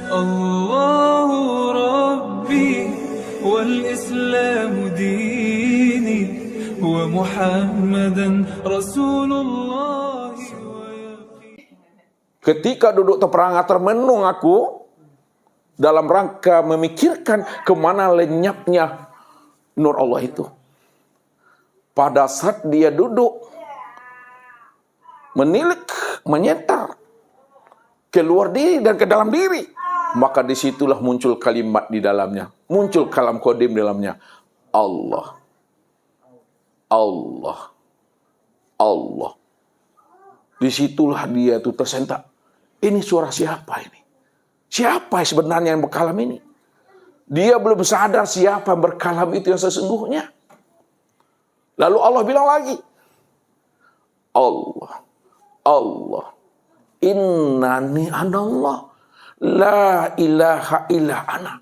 الله ربي والإسلام ديني ومحمدا رسول الله. Ketika duduk terperangah termenung aku dalam rangka memikirkan kemana lenyapnya nur Allah itu. Pada saat dia duduk menilik, menyentar keluar diri dan ke dalam diri, maka disitulah muncul kalimat di dalamnya, muncul kalam qadim di dalamnya. Allah, Allah, Allah. Disitulah dia tuh tersentak. Ini suara siapa ini? Siapa sebenarnya yang berkalam ini? Dia belum sadar siapa yang berkalam itu yang sesungguhnya. Lalu Allah bilang lagi, Allah, Allah, innani anallah, la ilaha illa ana.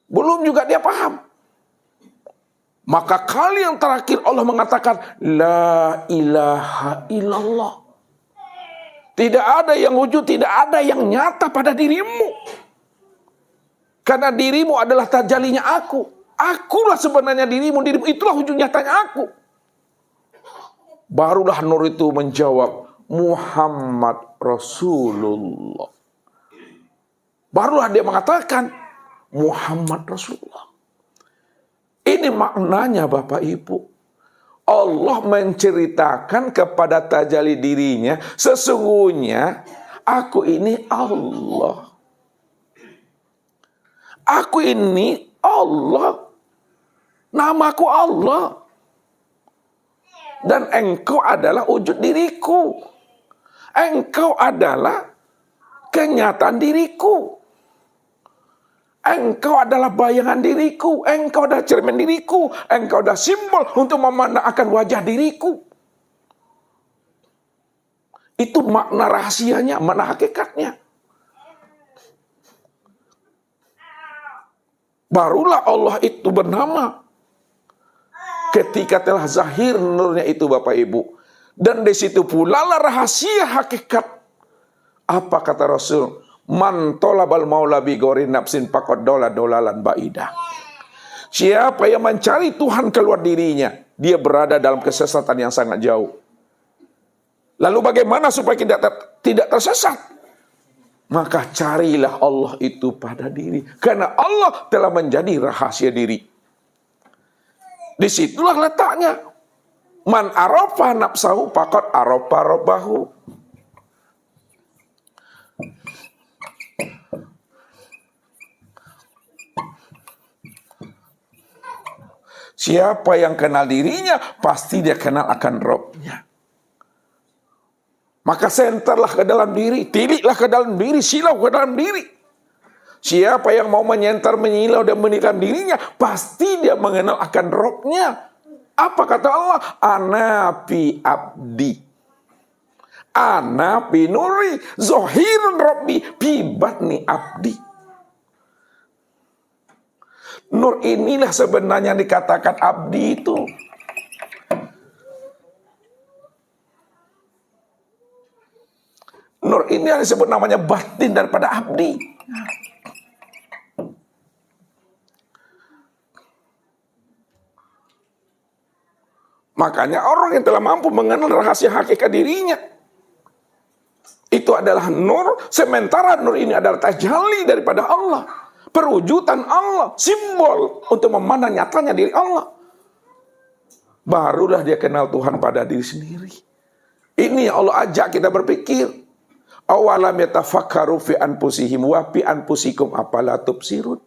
Belum juga dia paham. Maka kali yang terakhir Allah mengatakan, la ilaha illallah. Tidak ada yang wujud, tidak ada yang nyata pada dirimu. Karena dirimu adalah tajalinya aku. Akulah sebenarnya dirimu, dirimu itulah wujud nyatanya aku. Barulah nur itu menjawab, Muhammad Rasulullah. Barulah dia mengatakan, Muhammad Rasulullah. Ini maknanya Bapak Ibu. Allah menceritakan kepada tajalli dirinya, sesungguhnya aku ini Allah. Aku ini Allah. Namaku Allah. Dan engkau adalah wujud diriku. Engkau adalah kenyataan diriku. Engkau adalah bayangan diriku. Engkau adalah cermin diriku. Engkau adalah simbol untuk memandangkan wajah diriku. Itu makna rahasianya, makna hakikatnya. Barulah Allah itu bernama. Ketika telah zahir nurnya itu Bapak Ibu. Dan di situ pula lah rahasia hakikat. Apa kata Rasul? Man tolabal maula bi ghairi nafsin faqad dolalan baida. Siapa yang mencari Tuhan keluar dirinya, dia berada dalam kesesatan yang sangat jauh. Lalu bagaimana supaya tidak tersesat? Maka carilah Allah itu pada diri. Karena Allah telah menjadi rahasia diri. Disitulah letaknya. Man arafa nafsahu faqad arafa rabbahu. Siapa yang kenal dirinya, pasti dia kenal akan Robnya. Maka senterlah ke dalam diri, tiliklah ke dalam diri, silau ke dalam diri. Siapa yang mau menyentar, menyilau dan menikam dirinya, pasti dia mengenal akan Robnya. Apa kata Allah? Ana fi abdi. Ana fi nuri, zohirun Robbi, fi batni abdi. Nur inilah sebenarnya yang dikatakan abdi itu. Nur ini yang disebut namanya batin daripada abdi. Makanya orang yang telah mampu mengenal rahasia hakikat dirinya, itu adalah nur, sementara nur ini adalah tajalli daripada Allah. Perwujudan Allah, simbol untuk memandang nyatanya diri Allah. Barulah dia kenal Tuhan pada diri sendiri. Ini yang Allah ajak kita berpikir. Awalam yatafakkaru fi anfusihim wa fi anfusikum afala tubsirun.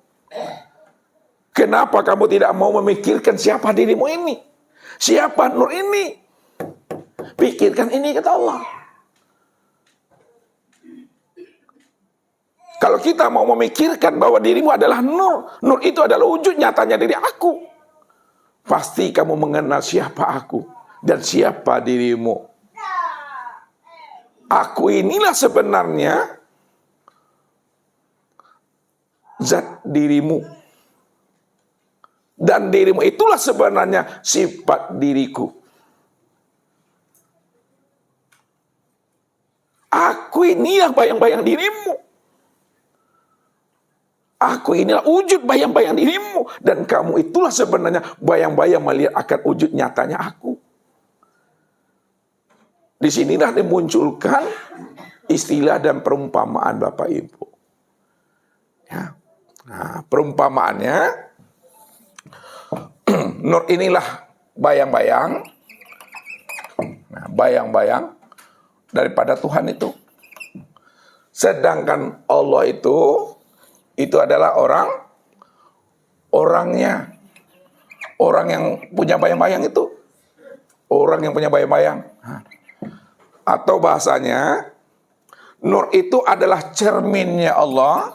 Kenapa kamu tidak mau memikirkan siapa dirimu ini? Siapa nur ini? Pikirkan ini kata Allah. Kalau kita mau memikirkan bahwa dirimu adalah nur, nur itu adalah wujud nyatanya diri aku, pasti kamu mengenal siapa aku dan siapa dirimu. Aku inilah sebenarnya zat dirimu. Dan dirimu itulah sebenarnya sifat diriku. Aku Aku inilah bayang-bayang dirimu. Aku inilah wujud bayang-bayang dirimu. Dan kamu itulah sebenarnya bayang-bayang melihat akan wujud nyatanya aku. Disinilah dimunculkan istilah dan perumpamaan Bapak Ibu. Ya. Nah, perumpamaannya, nur inilah bayang-bayang. Nah, bayang-bayang daripada Tuhan itu. Sedangkan Allah itu adalah orangnya. Orang yang punya bayang-bayang itu. Orang yang punya bayang-bayang. Atau bahasanya, nur itu adalah cerminnya Allah.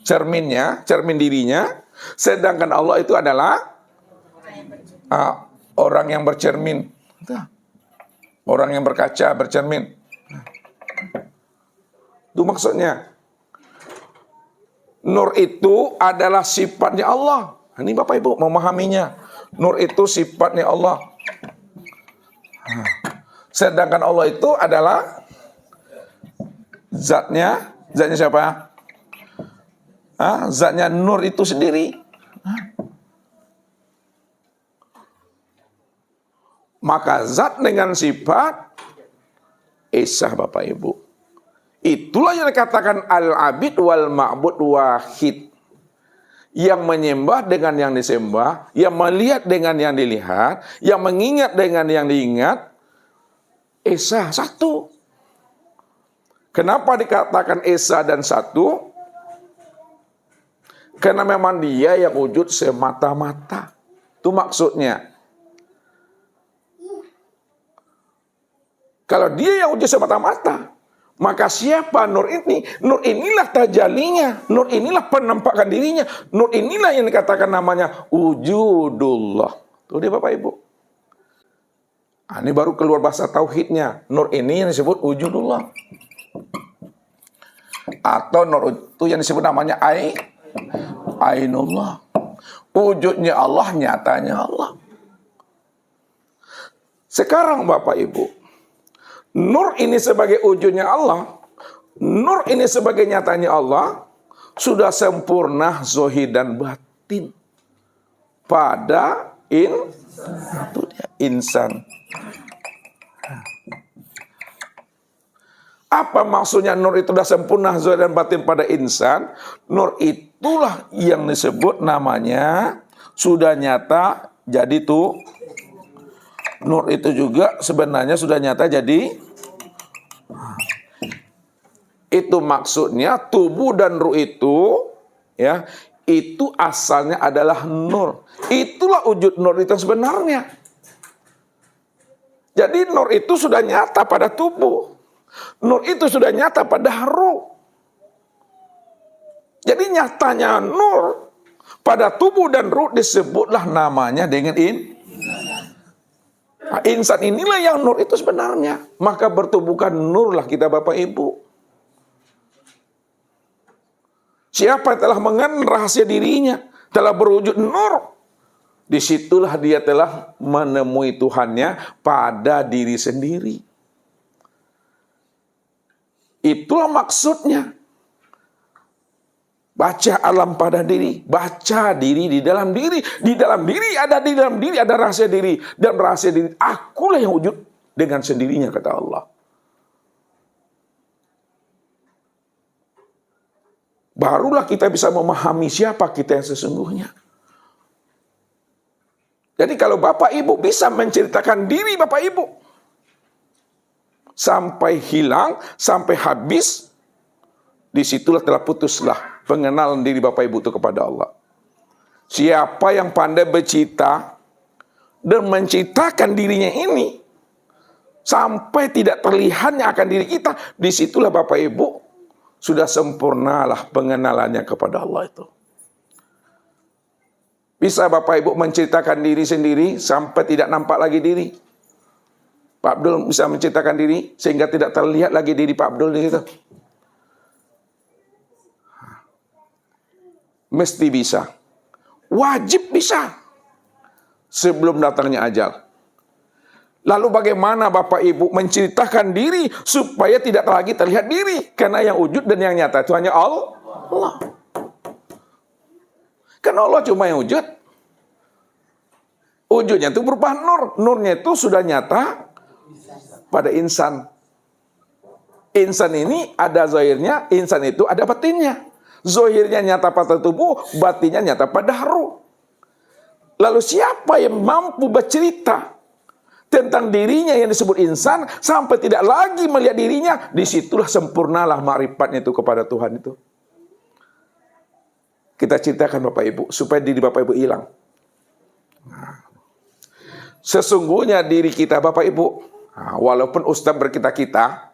Cermin dirinya. Sedangkan Allah itu adalah orang yang bercermin. Orang yang berkaca, bercermin. Itu maksudnya. Nur itu adalah sifatnya Allah. Ini Bapak Ibu memahaminya. Nur itu sifatnya Allah. Sedangkan Allah itu adalah zatnya siapa? Zatnya nur itu sendiri. Maka zat dengan sifat Esa Bapak Ibu. Itulah yang dikatakan al-abid wal ma'bud wahid. Yang menyembah dengan yang disembah, yang melihat dengan yang dilihat, yang mengingat dengan yang diingat, Esa satu. Kenapa dikatakan Esa dan satu? Karena memang dia yang wujud semata-mata. Itu maksudnya. Kalau dia yang wujud semata-mata, maka siapa nur ini? Nur inilah tajalinya. Nur inilah penampakan dirinya. Nur inilah yang dikatakan namanya wujudullah. Tuh dia Bapak Ibu. Ini baru keluar bahasa tauhidnya. Nur ini yang disebut wujudullah. Atau nur itu yang disebut namanya ainullah. Wujudnya Allah, nyatanya Allah. Sekarang Bapak Ibu, nur ini sebagai wujudnya Allah, nur ini sebagai nyatanya Allah, sudah sempurna zahir dan batin pada insan. Apa maksudnya nur itu sudah sempurna zahir dan batin pada insan? Nur itulah yang disebut namanya sudah nyata jadi tuh. Nur itu juga sebenarnya sudah nyata jadi. Itu maksudnya tubuh dan ruh itu, ya, itu asalnya adalah nur. Itulah wujud nur itu sebenarnya. Jadi nur itu sudah nyata pada tubuh. Nur itu sudah nyata pada ruh. Jadi nyatanya nur pada tubuh dan ruh disebutlah namanya dengan insan inilah yang nur itu sebenarnya. Maka bertubuhkan nurlah kita Bapak Ibu. Siapa yang telah mengenal rahasia dirinya, telah berwujud nur, disitulah dia telah menemui Tuhannya pada diri sendiri. Itulah maksudnya. Baca alam pada diri, baca diri di dalam diri. Di dalam diri ada rahasia diri. Dan rahasia diri, akulah yang wujud dengan sendirinya, kata Allah. Barulah kita bisa memahami siapa kita yang sesungguhnya. Jadi kalau Bapak Ibu bisa menceritakan diri Bapak Ibu, sampai hilang, sampai habis, disitulah telah putuslah pengenalan diri Bapak Ibu itu kepada Allah. Siapa yang pandai bercita dan menciptakan dirinya ini sampai tidak terlihatnya akan diri kita, disitulah Bapak Ibu sudah sempurnalah pengenalannya kepada Allah itu. Bisa Bapak Ibu menceritakan diri sendiri sampai tidak nampak lagi diri. Pak Abdul bisa menceritakan diri sehingga tidak terlihat lagi diri Pak Abdul di situ. Mesti bisa. Wajib bisa. Sebelum datangnya ajal. Lalu bagaimana Bapak Ibu menceritakan diri supaya tidak lagi terlihat diri? Karena yang wujud dan yang nyata itu hanya Allah. Karena Allah cuma yang wujud. Wujudnya itu berupa nur. Nurnya itu sudah nyata pada insan. Insan ini ada zahirnya, insan itu ada batinnya. Zahirnya nyata pada tubuh, batinnya nyata pada ruh. Lalu siapa yang mampu bercerita tentang dirinya yang disebut insan sampai tidak lagi melihat dirinya, disitulah sempurnalah ma'rifatnya itu kepada Tuhan itu. Kita ceritakan Bapak Ibu supaya diri Bapak Ibu hilang. Sesungguhnya diri kita Bapak Ibu, walaupun Ustaz berkita-kita,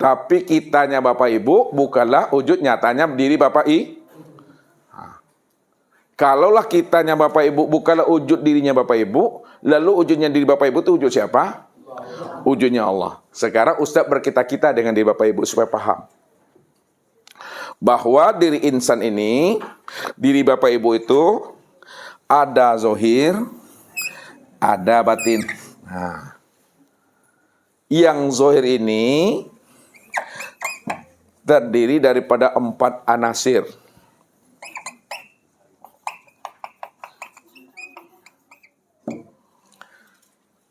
tapi kitanya Bapak Ibu bukanlah wujud nyatanya diri Bapak Ibu. Kalaulah kitanya Bapak Ibu bukanlah wujud dirinya Bapak Ibu, lalu wujudnya diri Bapak Ibu itu wujud siapa? Wujudnya Allah. Sekarang Ustaz berkita-kita dengan diri Bapak Ibu supaya paham bahwa diri insan ini, diri Bapak Ibu itu ada zahir, ada batin. Nah, yang zahir ini terdiri daripada 4 anasir.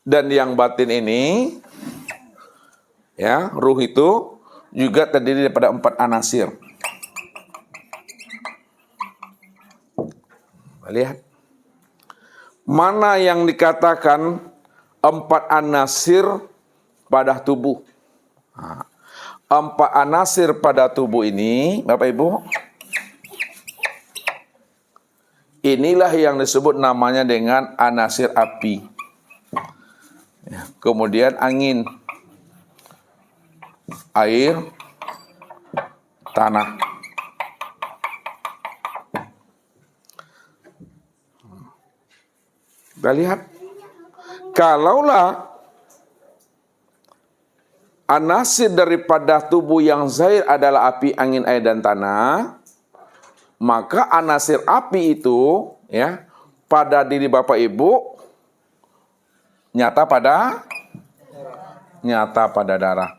Dan yang batin ini, ya, ruh itu juga terdiri daripada 4 anasir. Lihat. Mana yang dikatakan 4 anasir pada tubuh? 4 anasir pada tubuh ini, Bapak Ibu, inilah yang disebut namanya dengan anasir api. Kemudian angin, air, tanah. Kita lihat, kalaulah anasir daripada tubuh yang zahir adalah api, angin, air, dan tanah, maka anasir api itu, ya, pada diri Bapak Ibu nyata pada darah.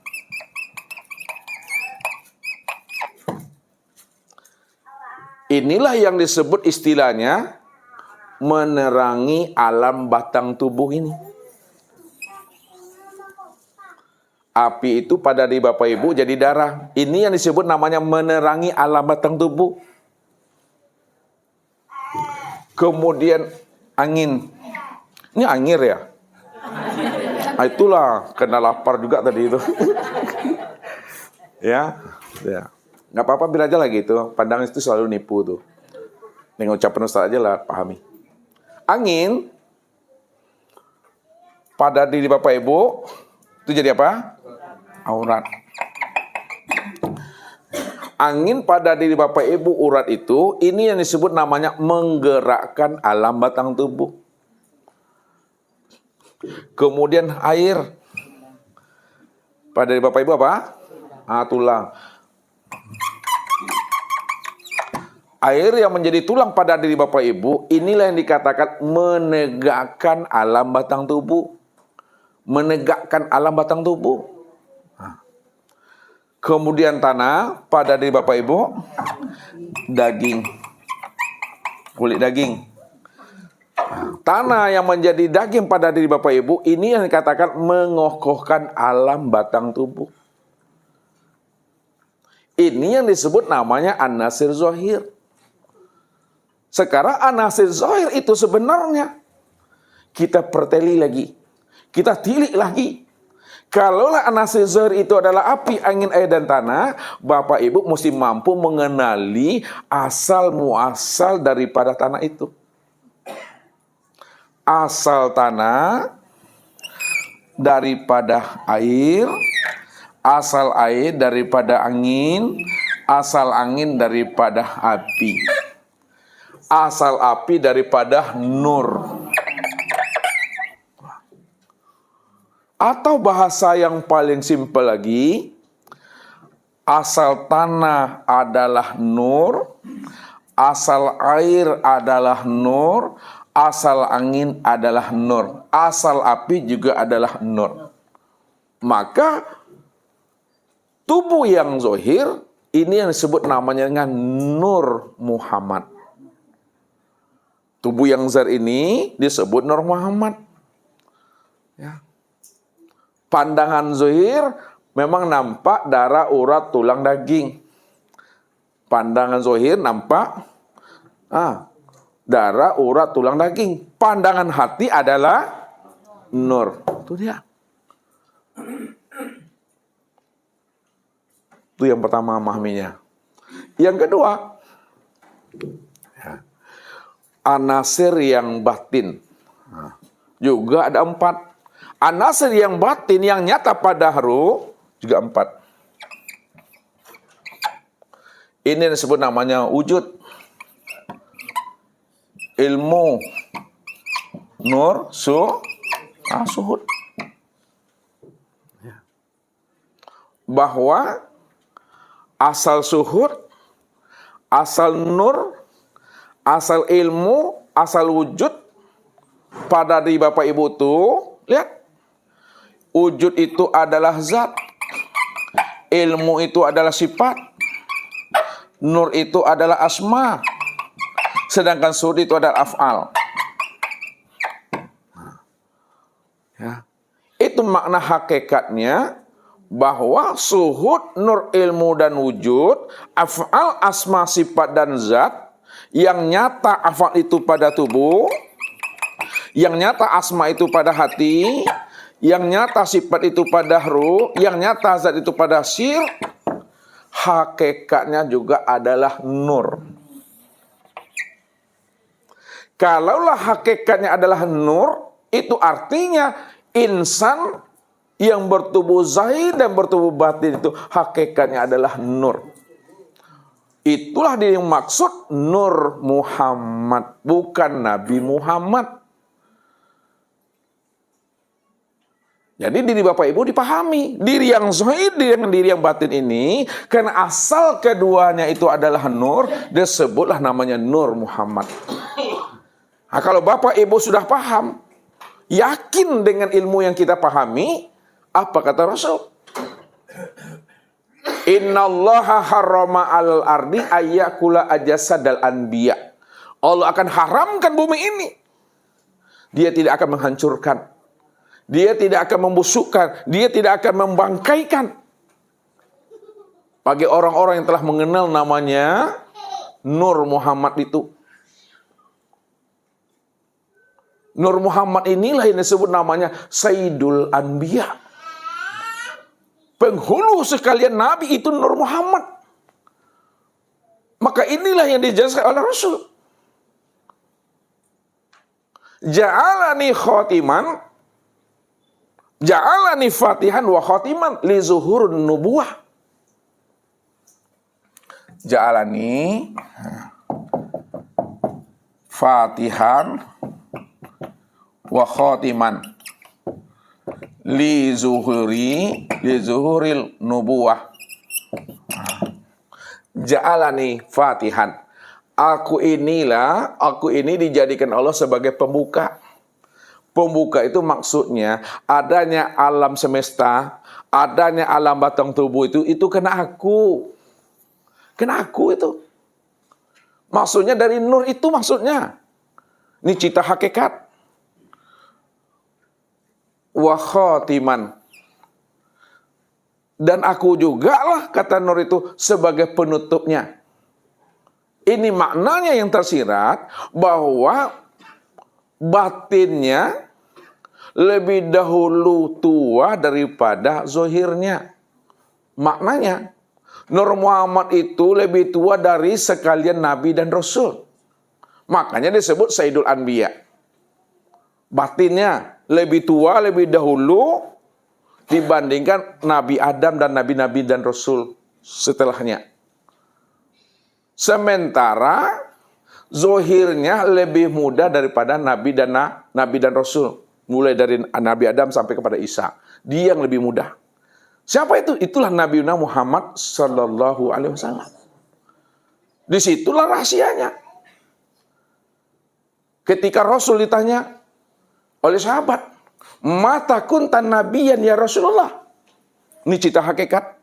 Inilah yang disebut istilahnya menerangi alam batang tubuh ini. Api itu pada diri Bapak Ibu jadi darah. Ini yang disebut namanya menerangi alam batang tubuh. Kemudian angin. Ini angin ya? Itulah kena lapar juga tadi itu. Ya. Nggak apa-apa, biar aja lagi itu. Pandangan itu selalu nipu tuh. Dengan ucapan Ustaz aja lah, pahami. Angin pada diri Bapak Ibu itu jadi apa? Aurat. Angin pada diri Bapak Ibu urat itu, ini yang disebut namanya menggerakkan alam batang tubuh. Kemudian air pada diri Bapak Ibu apa? Tulang. Air yang menjadi tulang pada diri Bapak Ibu, inilah yang dikatakan menegakkan alam batang tubuh. Menegakkan alam batang tubuh. Kemudian tanah pada diri Bapak Ibu, daging. Kulit daging. Tanah yang menjadi daging pada diri Bapak Ibu, ini yang dikatakan mengokohkan alam batang tubuh. Ini yang disebut namanya anasir zahir. Sekarang anasir zahir itu sebenarnya kita perteli lagi, kita tilik lagi. Kalaulah anasir zahir itu adalah api, angin, air, dan tanah, Bapak Ibu mesti mampu mengenali asal muasal daripada tanah itu. Asal tanah daripada air, asal air daripada angin, asal angin daripada api, asal api daripada nur. Atau bahasa yang paling simpel lagi, asal tanah adalah nur, asal air adalah nur, Asal angin adalah nur, asal api juga adalah nur. Maka tubuh yang zahir ini yang disebut namanya dengan Nur Muhammad. Tubuh yang zahir ini disebut Nur Muhammad. Ya. Pandangan zahir memang nampak darah, urat, tulang, daging. Pandangan zahir nampak darah, urat, tulang, daging. Pandangan hati adalah nur. Itu dia. Itu yang pertama memahaminya. Yang kedua, anasir yang batin. Juga ada 4. Anasir yang batin yang nyata pada ruh juga 4. Ini yang disebut namanya wujud. Ilmu, nur, suhud. Bahwa asal suhud, asal nur, asal ilmu, asal wujud pada diri Bapak Ibu itu, lihat. Wujud itu adalah zat. Ilmu itu adalah sifat. Nur itu adalah asma. Sedangkan suhud itu adalah af'al. Ya. Itu makna hakikatnya bahwa suhud, nur, ilmu, dan wujud, af'al, asma, sifat, dan zat, yang nyata af'al itu pada tubuh, yang nyata asma itu pada hati, yang nyata sifat itu pada ruh, yang nyata zat itu pada sir, hakikatnya juga adalah nur. Kalaulah hakikatnya adalah nur, itu artinya insan yang bertubuh zahir dan bertubuh batin itu hakikatnya adalah nur. Itulah dia yang maksud Nur Muhammad, bukan Nabi Muhammad. Jadi diri Bapak Ibu dipahami, diri yang zahir dengan diri yang batin ini, karena asal keduanya itu adalah nur, disebutlah namanya Nur Muhammad. Nah, kalau Bapak Ibu sudah paham, yakin dengan ilmu yang kita pahami, apa kata Rasul? Innallaha harrama alal ardi ayyakula ajasadal anbiya. Allah akan haramkan bumi ini. Dia tidak akan menghancurkan. Dia tidak akan membusukkan. Dia tidak akan membangkaikan. Bagi orang-orang yang telah mengenal namanya Nur Muhammad itu. Nur Muhammad inilah yang disebut namanya Sayyidul Anbiya. Penghulu sekalian Nabi itu Nur Muhammad. Maka inilah yang dijelaskan oleh Rasul. Ja'alani khatiman, ja'alani fatihan wa khatiman li zuhurun nubuwah. Ja'alani fatihan wa khatiman li zuhuril nubuwah. Ja'alani fatihan. Aku ini dijadikan Allah sebagai pembuka. Pembuka itu maksudnya adanya alam semesta, adanya alam batang tubuh itu kena aku. Kena aku itu. Maksudnya dari nur itu maksudnya. Ini cita hakikat. Wa khatiman. Dan aku juga lah, kata nur itu, sebagai penutupnya. Ini maknanya yang tersirat, bahwa batinnya lebih dahulu tua daripada zohirnya. Maknanya, Nur Muhammad itu lebih tua dari sekalian Nabi dan Rasul. Makanya disebut Sayyidul Anbiya. Batinnya lebih tua, lebih dahulu dibandingkan Nabi Adam dan Nabi-Nabi dan Rasul setelahnya. Sementara zohirnya lebih muda daripada Nabi dan Rasul. Mulai dari Nabi Adam sampai kepada Isa. Dia yang lebih muda. Siapa itu? Itulah Nabi Muhammad Sallallahu Alaihi Wasallam. Disitulah rahasianya. Ketika Rasul ditanya oleh sahabat, mata kuntan nabiyan ya Rasulullah. Ini cerita hakikat.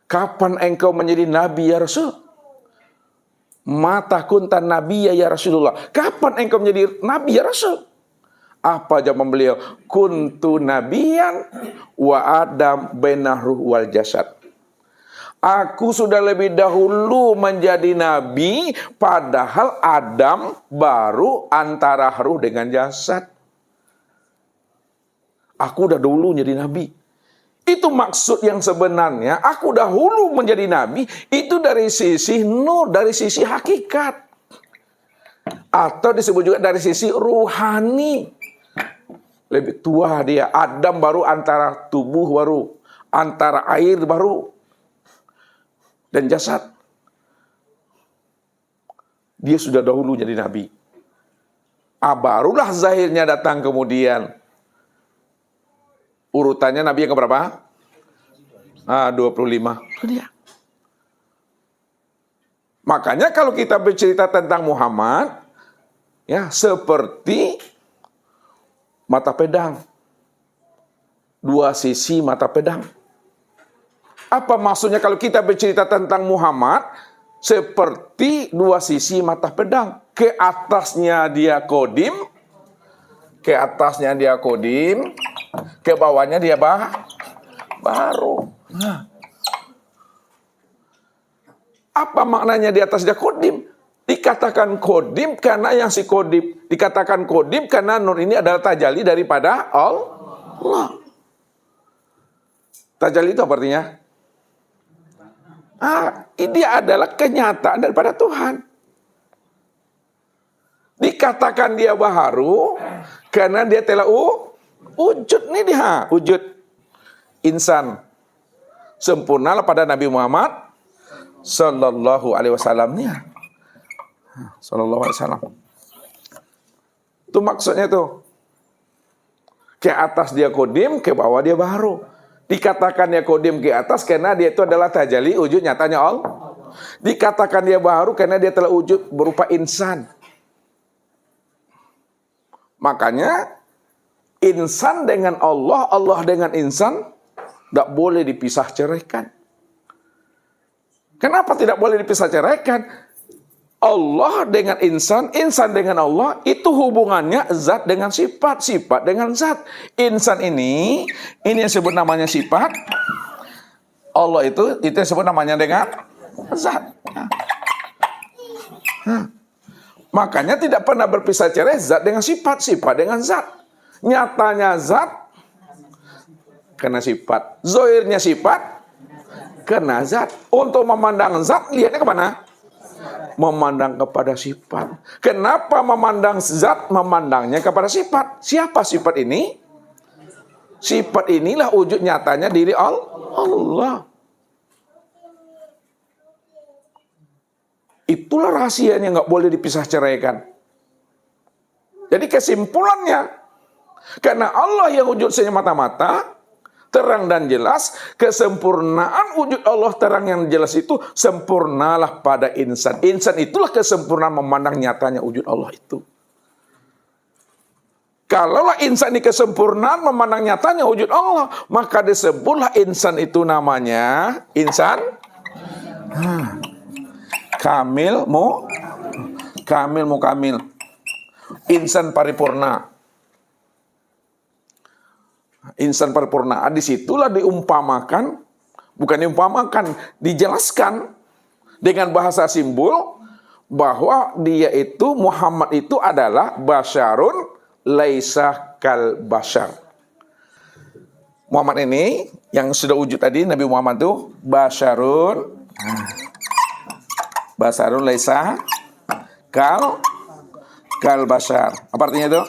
Kapan engkau menjadi nabi ya Rasul? Mata kuntan nabiya ya Rasulullah. Kapan engkau menjadi nabi ya Rasul? Apa jawaban beliau? Kuntu nabiyan wa Adam baina ruh wal jasad. Aku sudah lebih dahulu menjadi nabi, padahal Adam baru antara ruh dengan jasad. Aku udah dulu jadi nabi. Itu maksud yang sebenarnya, aku dahulu menjadi nabi, itu dari sisi nur, dari sisi hakikat. Atau disebut juga dari sisi ruhani. Lebih tua dia, Adam baru antara tubuh baru, antara air baru, dan jasad. Dia sudah dahulu jadi nabi. Barulah zahirnya datang kemudian. Urutannya nabi yang keberapa? 25. Itu dia. Makanya kalau kita bercerita tentang Muhammad, ya seperti mata pedang. Dua sisi mata pedang. Apa maksudnya kalau kita bercerita tentang Muhammad? Seperti dua sisi mata pedang. Ke atasnya dia kodim, ke atasnya dia kodim, ke bawahnya dia baru. Nah. Apa maknanya di atas dia kodim? Dikatakan kodim karena yang si kodim. Dikatakan kodim karena nur ini adalah tajalli daripada Allah. Tajalli itu apa artinya? Ini adalah kenyataan daripada Tuhan. Dikatakan dia baharu karena dia telah wujud nih dia, wujud insan sempurnalah pada Nabi Muhammad sallallahu alaihi wasallamnya. Sallallahu alaihi wasallam. Itu maksudnya tuh. Ke atas dia kodim, ke bawah dia baharu. Dikatakan dia kodim ke atas karena dia itu adalah tajalli wujud nyatanya Allah. Dikatakan dia baharu karena dia telah wujud berupa insan. Makanya insan dengan Allah, Allah dengan insan tidak boleh dipisah ceraikan. Kenapa tidak boleh dipisah ceraikan? Allah dengan insan, insan dengan Allah, itu hubungannya zat dengan sifat, sifat dengan zat. Insan ini yang disebut namanya sifat. Allah itu disebut namanya dengan zat. Makanya tidak pernah berpisah cerai zat dengan sifat, sifat dengan zat. Nyatanya zat kena sifat, zohirnya sifat kena zat. Untuk memandang zat, lihatnya kemana? Memandang kepada sifat. Kenapa memandang zat? Memandangnya kepada sifat. Siapa sifat ini? Sifat inilah wujud nyatanya diri Allah. Itulah rahasianya, nggak boleh dipisah ceraikan. Jadi kesimpulannya, karena Allah yang wujud semata-mata, terang dan jelas, kesempurnaan wujud Allah terang yang jelas itu sempurnalah pada insan. Insan itulah kesempurnaan memandang nyatanya wujud Allah itu. Kalaulah insan ini kesempurnaan memandang nyatanya wujud Allah, maka disebutlah insan itu namanya insan kamil mukamil. Insan paripurna. Insan paripurna. Disitulah diumpamakan, bukan diumpamakan, dijelaskan dengan bahasa simbol bahwa dia itu, Muhammad itu adalah basyarun laisa kal basyar. Muhammad ini yang sudah wujud tadi, Nabi Muhammad itu basyarun laisa kal basyar. Apa artinya itu?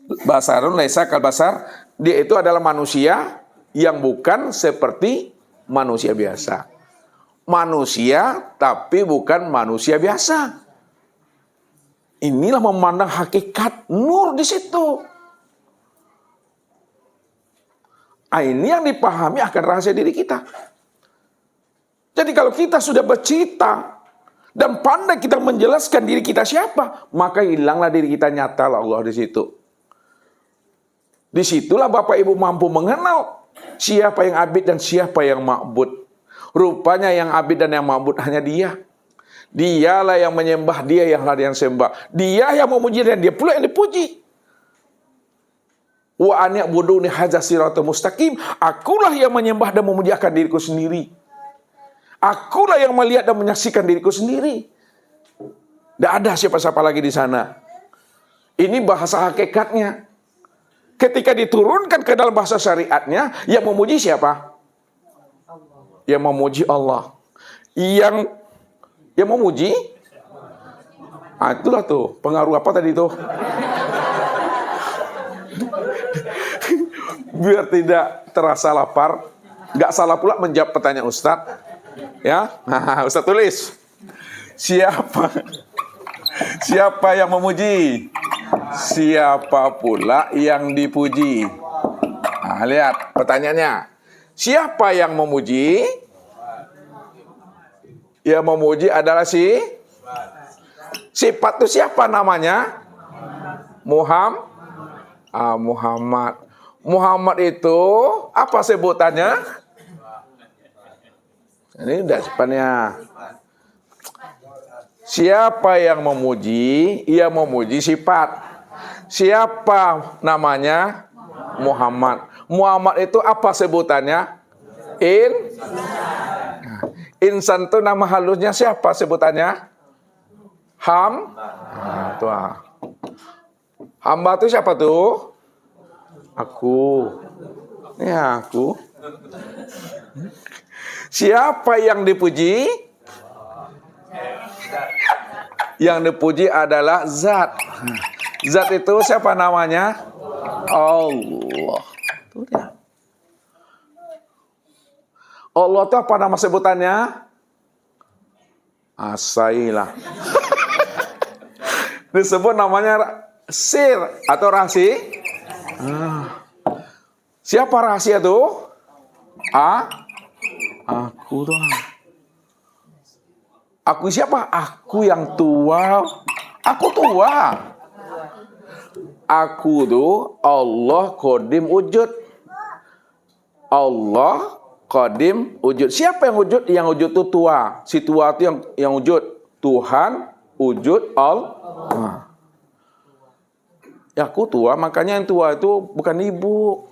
Basarun laisa kal basar, dia itu adalah manusia yang bukan seperti manusia biasa. Manusia tapi bukan manusia biasa. Inilah memandang hakikat nur di situ. Ini yang dipahami akan rahasia diri kita. Jadi kalau kita sudah bercerita dan pandai kita menjelaskan diri kita siapa, maka hilanglah diri kita nyata lah Allah di situ. Disitulah Bapak Ibu mampu mengenal siapa yang abid dan siapa yang ma'bud. Rupanya yang abid dan yang ma'bud hanya Dia. Dialah yang menyembah, Dia yang sembah. Dia yang memuji dan Dia pula yang dipuji. Wa an ya'buduni hadza siratal mustaqim. Akulah yang menyembah dan memuji akan diriku sendiri. Akulah yang melihat dan menyaksikan diriku sendiri. Tidak ada siapa-siapa lagi di sana. Ini bahasa hakikatnya. Ketika diturunkan ke dalam bahasa syariatnya, yang memuji siapa? Yang memuji Allah. Yang memuji, itulah tuh pengaruh apa tadi tuh? Biar tidak terasa lapar, nggak salah pula menjawab pertanyaan Ustadz. Ya, Ustadz tulis. Siapa yang memuji? Siapa pula yang dipuji? Nah, lihat pertanyaannya. Siapa yang memuji? Yang memuji adalah sifat itu siapa namanya? Muhammad. Muhammad itu apa sebutannya? Ini udah depannya. Siapa yang memuji? Ia memuji sifat. Siapa namanya? Muhammad. Muhammad itu apa sebutannya? Insan itu nama halusnya siapa sebutannya? Hamba itu siapa tuh? Aku. Ya, aku. Siapa yang dipuji? Yang dipuji adalah zat. Zat itu siapa namanya? Allah. Itu dia. Allah itu apa nama sebutannya? Asailah. Disebut namanya sir atau rahasia. Siapa rahasia tuh? Aku doang. Aku siapa? Aku yang tua. Aku tua. Aku tuh Allah Qadim Wujud. Allah Qadim Wujud. Siapa yang wujud? Yang wujud itu tua. Si tua itu yang wujud. Tuhan wujud Allah. Ya aku tua, makanya yang tua itu bukan ibu.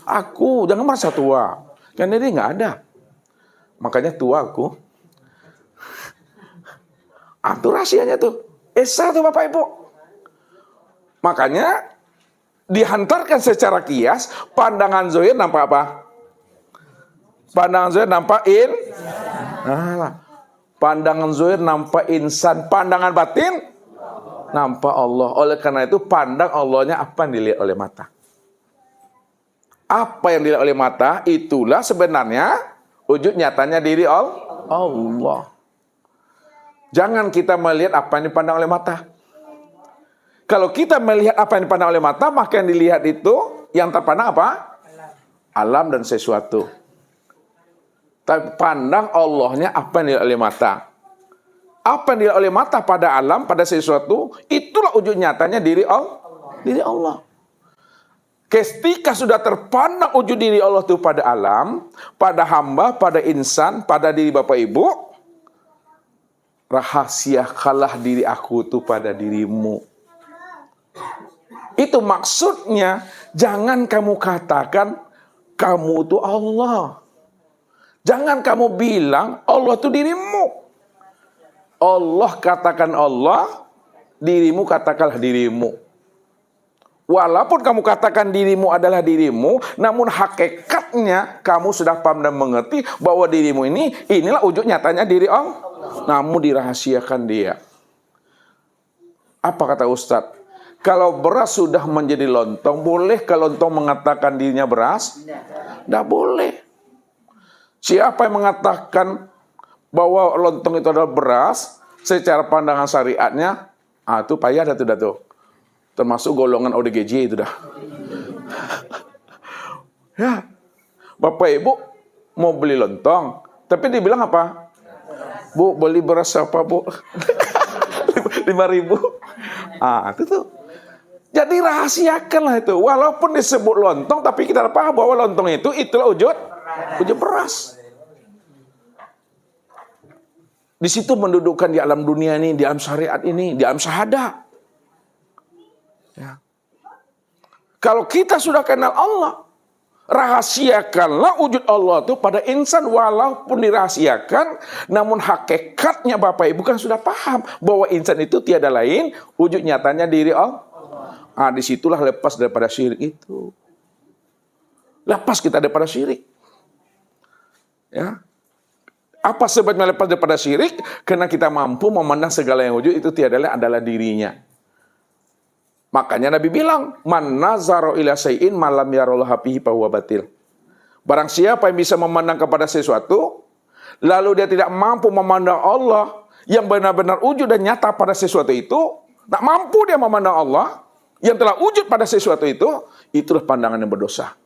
Aku, jangan merasa tua. Kan ini nggak ada. Makanya tua aku. Itu rahasianya tuh. Esa tuh Bapak Ibu. Makanya dihantarkan secara kias, pandangan Zohir nampak apa? Pandangan Zohir nampak pandangan Zohir nampak insan, pandangan batin nampak Allah. Oleh karena itu pandang Allahnya apa yang dilihat oleh mata. Apa yang dilihat oleh mata itulah sebenarnya wujud nyatanya diri Allah. Jangan kita melihat apa yang dipandang oleh mata. Kalau kita melihat apa yang dipandang oleh mata, maka yang dilihat itu yang terpandang apa? Alam dan sesuatu. Tapi pandang Allahnya apa yang dilihat oleh mata. Apa yang dilihat oleh mata pada alam, pada sesuatu, itulah wujud nyatanya diri Allah. Ketika sudah terpandang wujud diri Allah itu pada alam, pada hamba, pada insan, pada diri Bapak Ibu, rahasiakanlah diri aku itu pada dirimu. Itu maksudnya, jangan kamu katakan kamu itu Allah. Jangan kamu bilang Allah itu dirimu. Allah katakan Allah, dirimu katakanlah dirimu. Walaupun kamu katakan dirimu adalah dirimu, namun hakikatnya kamu sudah paham dan mengerti bahwa dirimu inilah wujud nyatanya diri Allah. Namun dirahasiakan dia. Apa kata Ustadz? Kalau beras sudah menjadi lontong, bolehkah lontong mengatakan dirinya beras? Tidak boleh. Siapa yang mengatakan bahwa lontong itu adalah beras, secara pandangan syariatnya, itu payah dah tuh. Termasuk golongan ODGJ itu dah. Ya, Bapak Ibu mau beli lontong, tapi dibilang apa? Bu, beli beras apa, Bu? 5.000. Itu tuh. Jadi rahasiakanlah itu. Walaupun disebut lontong, tapi kita paham bahwa lontong itu itulah wujud beras. Di situ mendudukkan di alam dunia ini, di alam syariat ini, di alam syahadah. Ya. Kalau kita sudah kenal Allah, rahasiakanlah wujud Allah itu pada insan, walaupun dirahasiakan, namun hakikatnya Bapak Ibu kan sudah paham bahwa insan itu tiada lain, wujud nyatanya diri Allah. Disitulah lepas daripada syirik itu. Lepas kita daripada syirik. Ya. Apa sebabnya lepas daripada syirik? Karena kita mampu memandang segala yang wujud itu tiada lain adalah dirinya. Makanya Nabi bilang, man nazara ila syai'in malam yarallahu fihi fa huwa batil. Barang siapa yang bisa memandang kepada sesuatu, lalu dia tidak mampu memandang Allah yang benar-benar wujud dan nyata pada sesuatu itu, tak mampu dia memandang Allah yang telah wujud pada sesuatu itu, itulah pandangan yang berdosa.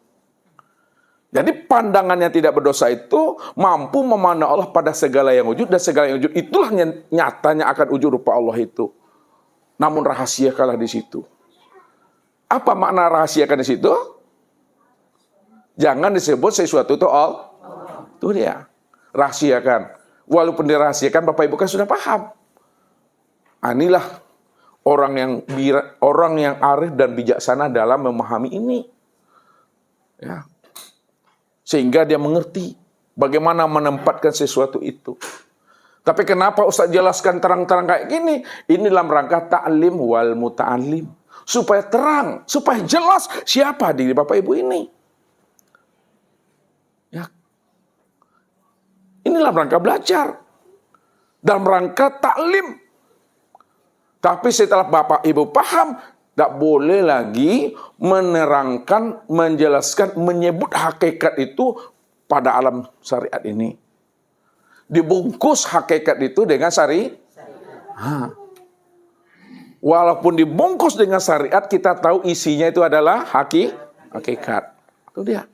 Jadi pandangan yang tidak berdosa itu mampu memandang Allah pada segala yang wujud, dan segala yang wujud itulah yang nyatanya akan wujud rupa Allah itu. Namun rahasiakanlah di situ. Apa makna rahasiakan di situ? Jangan disebut sesuatu itu Allah. Itu dia. Rahasiakan. Walaupun dirahasiakan, Bapak Ibu kan sudah paham. Inilah orang yang arif dan bijaksana dalam memahami ini. Ya. Sehingga dia mengerti bagaimana menempatkan sesuatu itu. Tapi kenapa Ustaz jelaskan terang-terang kayak gini? Ini dalam rangka ta'lim wal muta'alim. Supaya terang, supaya jelas siapa diri Bapak Ibu ini. Ya. Ini dalam rangka belajar. Dalam rangka ta'lim. Tapi setelah Bapak Ibu paham, tak boleh lagi menerangkan, menjelaskan, menyebut hakikat itu pada alam syariat ini. Dibungkus hakikat itu dengan syariat. Walaupun dibungkus dengan syariat, kita tahu isinya itu adalah hakikat. Itu dia.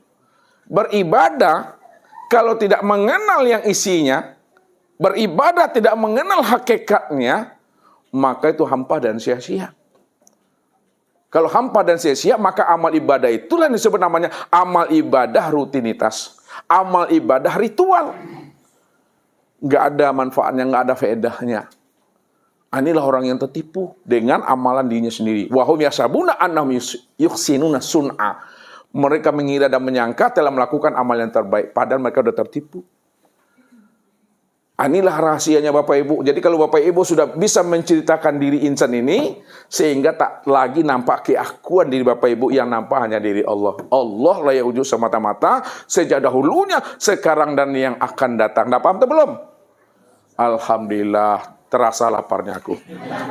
Beribadah, kalau tidak mengenal yang isinya, beribadah tidak mengenal hakikatnya, maka itu hampa dan sia-sia. Kalau hampa dan sia-sia, maka amal ibadah itulah yang disebut namanya amal ibadah rutinitas. Amal ibadah ritual. Nggak ada manfaatnya, nggak ada faedahnya. Inilah orang yang tertipu dengan amalan dirinya sendiri. Wahum yasabuna annahum yuhsinuna sun'a. Mereka mengira dan menyangka telah melakukan amal yang terbaik, padahal mereka sudah tertipu. Inilah rahasianya Bapak Ibu. Jadi kalau Bapak Ibu sudah bisa menceritakan diri insan ini, sehingga tak lagi nampak keakuan diri Bapak Ibu, yang nampak hanya diri Allah. Allah lah yang wujud semata-mata, sejak dahulunya, sekarang dan yang akan datang. Dah paham atau belum? Alhamdulillah, terasa laparnya aku.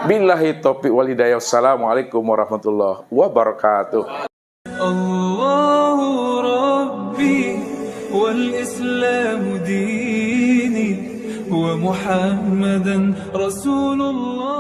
Billahi taufiq wal hidayah. Assalamualaikum warahmatullahi wabarakatuh. Allahu Rabbi wal Islamu dini wa Muhammadan Rasulullah.